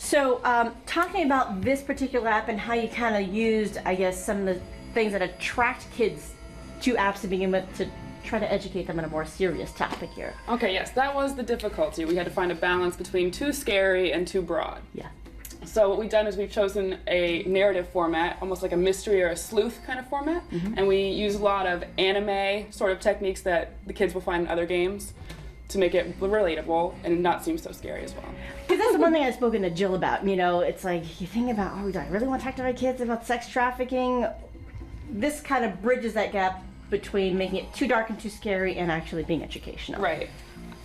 So, talking about this particular app and how you kind of used, I guess, some of the things that attract kids to apps to begin with to try to educate them on a more serious topic here. Okay, yes, that was the difficulty. We had to find a balance between too scary and too broad. Yeah. So what we've done is we've chosen a narrative format, almost like a mystery or a sleuth kind of format, and we use a lot of anime sort of techniques that the kids will find in other games to make it relatable and not seem so scary as well. Because that's the one thing I've spoken to Jill about. You know, it's like you think about, oh, do I really want to talk to my kids about sex trafficking? This kind of bridges that gap between making it too dark and too scary and actually being educational. Right.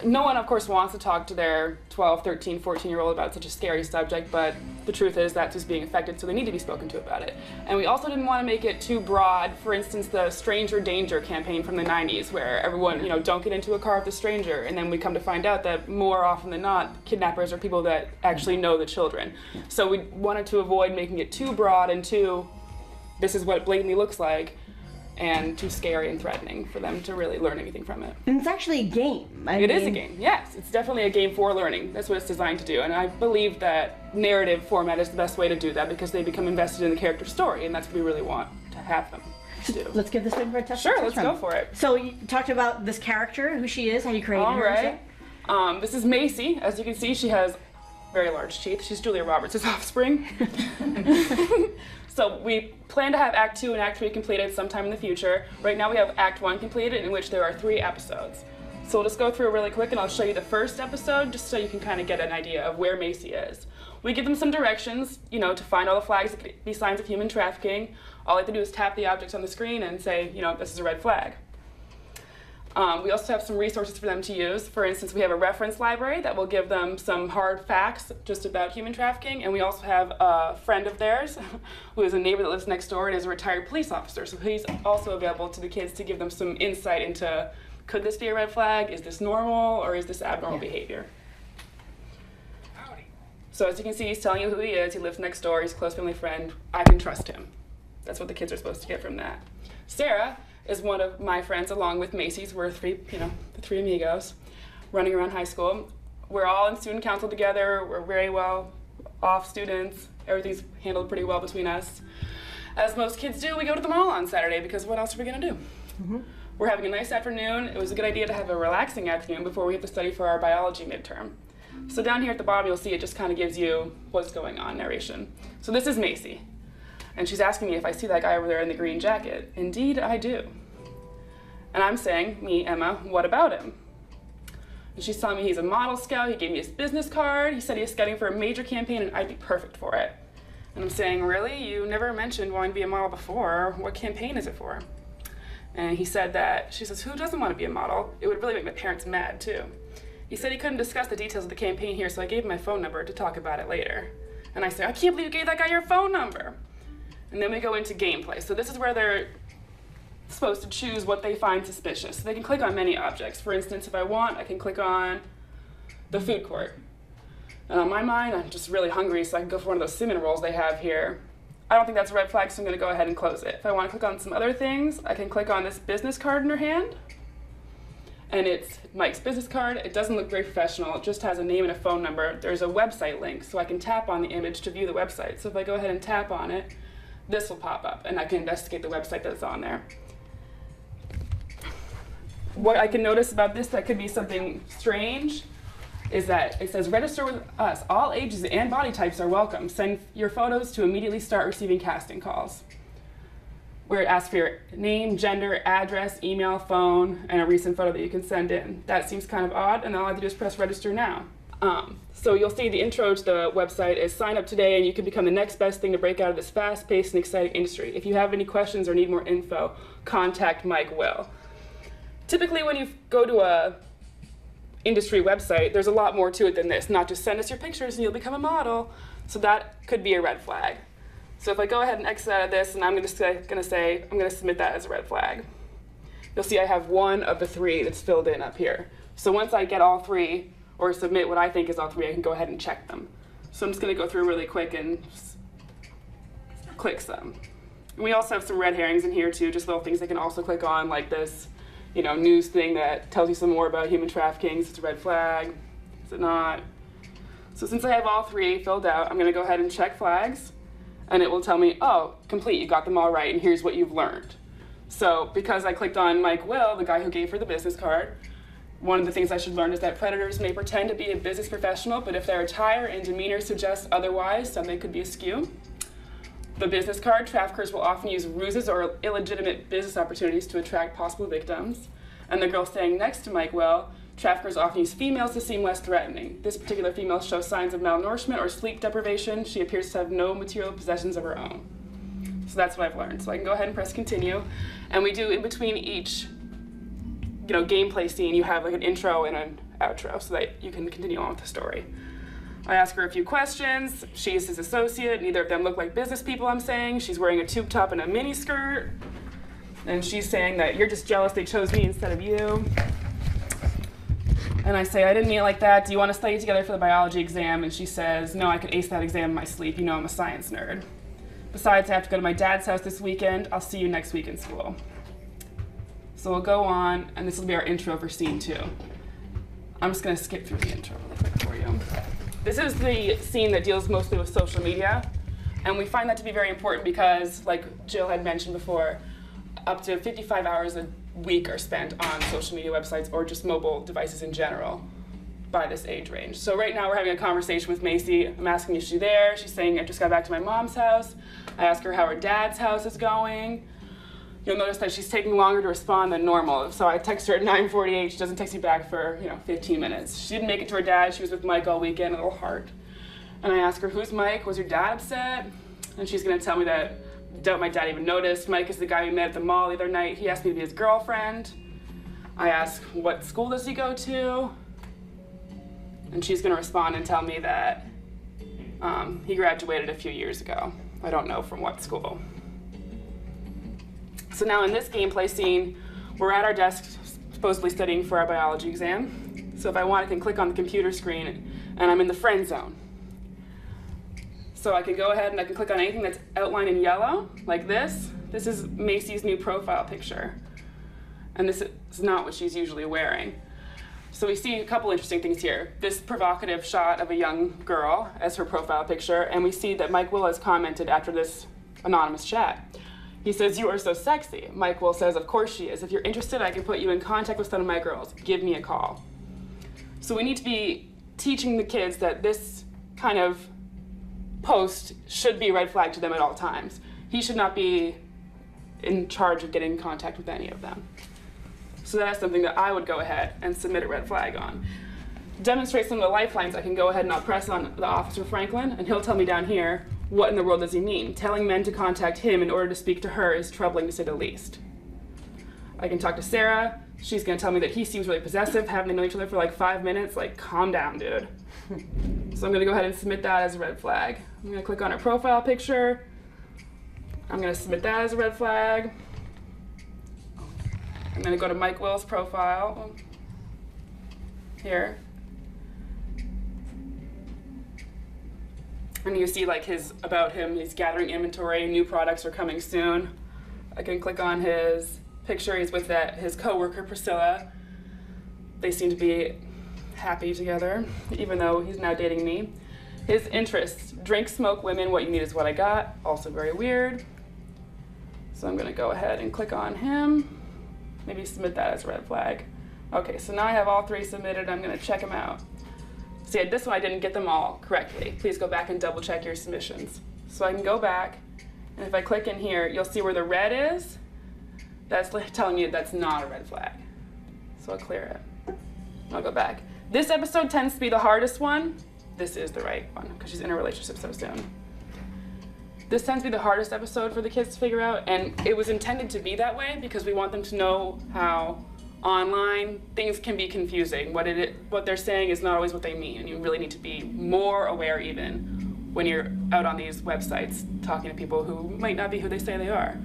No one, of course, wants to talk to their 12, 13, 14-year-old about such a scary subject, but the truth is that's who's being affected, so they need to be spoken to about it. And we also didn't want to make it too broad. For instance, the Stranger Danger campaign from the 90s, where everyone, you know, don't get into a car with a stranger, and then we come to find out that more often than not, kidnappers are people that actually know the children. So we wanted to avoid making it too broad and too, this is what it blatantly looks like, and too scary and threatening for them to really learn anything from it. And it's actually a game. It is a game, yes. It's definitely a game for learning. That's what it's designed to do. And I believe that narrative format is the best way to do that because they become invested in the character's story, and that's what we really want to have them do. Let's give this thing for a test. Sure, let's go for it. So you talked about this character, who she is, how you created her. All right. This is Macy. As you can see, she has very large teeth. She's Julia Roberts' offspring. So we plan to have Act 2 and Act 3 completed sometime in the future. Right now we have Act 1 completed, in which there are 3 episodes. So we'll just go through really quick and I'll show you the first episode just so you can kind of get an idea of where Macy is. We give them some directions, you know, to find all the flags that could be signs of human trafficking. All they have to do is tap the objects on the screen and say, you know, this is a red flag. We also have some resources for them to use. For instance, we have a reference library that will give them some hard facts just about human trafficking, and we also have a friend of theirs who is a neighbor that lives next door and is a retired police officer, so he's also available to the kids to give them some insight into, could this be a red flag, is this normal, or is this abnormal behavior? Howdy. So as you can see, he's telling you who he is, he lives next door, he's a close family friend, I can trust him. That's what the kids are supposed to get from that. Sarah is one of my friends along with Macy's. We're the 3 amigos running around high school. We're all in student council together. We're very well off students. Everything's handled pretty well between us. As most kids do, we go to the mall on Saturday because what else are we gonna do? We're having a nice afternoon. It was a good idea to have a relaxing afternoon before we have to study for our biology midterm. So down here at the bottom, you'll see it just kind of gives you what's going on narration. So this is Macy. And she's asking me if I see that guy over there in the green jacket. Indeed, I do. And I'm saying, me, Emma, what about him? And she's telling me he's a model scout, he gave me his business card, he said he was scouting for a major campaign and I'd be perfect for it. And I'm saying, really? You never mentioned wanting to be a model before. What campaign is it for? And he said that, she says, who doesn't want to be a model? It would really make my parents mad, too. He said he couldn't discuss the details of the campaign here, so I gave him my phone number to talk about it later. And I say, I can't believe you gave that guy your phone number. And then we go into gameplay. So this is where they're supposed to choose what they find suspicious. So they can click on many objects. For instance, if I want, I can click on the food court. And on my mind, I'm just really hungry, so I can go for one of those cinnamon rolls they have here. I don't think that's a red flag, so I'm gonna go ahead and close it. If I wanna click on some other things, I can click on this business card in her hand. And it's Mike's business card. It doesn't look very professional. It just has a name and a phone number. There's a website link, so I can tap on the image to view the website. So if I go ahead and tap on it, this will pop up, and I can investigate the website that's on there. What I can notice about this that could be something strange is that it says, register with us. All ages and body types are welcome. Send your photos to immediately start receiving casting calls. Where it asks for your name, gender, address, email, phone, and a recent photo that you can send in. That seems kind of odd, and all I have to do is press register now. So you'll see the intro to the website is sign up today and you can become the next best thing to break out of this fast-paced and exciting industry. If you have any questions or need more info, contact Mike Will. Typically when you go to a industry website, there's a lot more to it than this, not just send us your pictures and you'll become a model. So that could be a red flag. So if I go ahead and exit out of this and I'm gonna submit that as a red flag. You'll see I have one of the 3 that's filled in up here. So once I get all 3, or submit what I think is all 3, I can go ahead and check them. So I'm just gonna go through really quick and click some. And we also have some red herrings in here too, just little things they can also click on, like this, news thing that tells you some more about human trafficking. Is it a red flag? Is it not? So since I have all 3 filled out, I'm gonna go ahead and check flags, and it will tell me, oh, complete, you got them all right, and here's what you've learned. So because I clicked on Mike Will, the guy who gave her the business card, one of the things I should learn is that predators may pretend to be a business professional, but if their attire and demeanor suggests otherwise, then they could be askew. The business card, traffickers will often use ruses or illegitimate business opportunities to attract possible victims. And the girl standing next to Mike Will, traffickers often use females to seem less threatening. This particular female shows signs of malnourishment or sleep deprivation. She appears to have no material possessions of her own. So that's what I've learned. So I can go ahead and press continue. And we do in between each gameplay scene, you have like an intro and an outro so that you can continue on with the story. I ask her a few questions. She's his associate. Neither of them look like business people, I'm saying. She's wearing a tube top and a mini skirt. And she's saying that you're just jealous they chose me instead of you. And I say, I didn't mean it like that. Do you want to study together for the biology exam? And she says, no, I could ace that exam in my sleep. You know I'm a science nerd. Besides, I have to go to my dad's house this weekend. I'll see you next week in school. So we'll go on, and this will be our intro for scene 2. I'm just going to skip through the intro really quick for you. This is the scene that deals mostly with social media, and we find that to be very important because, like Jill had mentioned before, up to 55 hours a week are spent on social media websites or just mobile devices in general by this age range. So right now we're having a conversation with Macy. I'm asking, is she there? She's saying, I just got back to my mom's house. I ask her how her dad's house is going. You'll notice that she's taking longer to respond than normal. So I text her at 9:48. She doesn't text me back for 15 minutes. She didn't make it to her dad. She was with Mike all weekend, a little heart. And I ask her, who's Mike? Was your dad upset? And she's gonna tell me that I doubt my dad even noticed. Mike is the guy we met at the mall the other night. He asked me to be his girlfriend. I ask, what school does he go to? And she's gonna respond and tell me that he graduated a few years ago. I don't know from what school. So now in this gameplay scene, we're at our desks supposedly studying for our biology exam. So if I want, I can click on the computer screen and I'm in the friend zone. So I can go ahead and I can click on anything that's outlined in yellow, like this. This is Macy's new profile picture. And this is not what she's usually wearing. So we see a couple interesting things here. This provocative shot of a young girl as her profile picture, and we see that Mike Will has commented after this anonymous chat. He says, you are so sexy. Mike Will says, of course she is. If you're interested, I can put you in contact with some of my girls. Give me a call. So we need to be teaching the kids that this kind of post should be a red flag to them at all times. He should not be in charge of getting in contact with any of them. So that's something that I would go ahead and submit a red flag on. To demonstrate some of the lifelines, I can go ahead and I'll press on the Officer Franklin, and he'll tell me down here, what in the world does he mean? Telling men to contact him in order to speak to her is troubling to say the least. I can talk to Sarah. She's gonna tell me that he seems really possessive, having to know each other for like 5 minutes. Like, calm down, dude. So I'm gonna go ahead and submit that as a red flag. I'm gonna click on her profile picture. I'm gonna submit that as a red flag. I'm gonna go to Mike Will's profile here. And you see like about him, he's gathering inventory, new products are coming soon. I can click on his picture, he's with his coworker Priscilla. They seem to be happy together, even though he's now dating me. His interests, drink, smoke, women, what you need is what I got, also very weird. So I'm gonna go ahead and click on him. Maybe submit that as a red flag. Okay, so now I have all 3 submitted, I'm gonna check them out. See, this one I didn't get them all correctly. Please go back and double check your submissions. So I can go back, and if I click in here, you'll see where the red is. That's telling me that's not a red flag. So I'll clear it. I'll go back. This episode tends to be the hardest one. This is the right one, because she's in a relationship so soon. This tends to be the hardest episode for the kids to figure out, and it was intended to be that way because we want them to know how online things can be confusing. What they're saying is not always what they mean, and you really need to be more aware even when you're out on these websites talking to people who might not be who they say they are.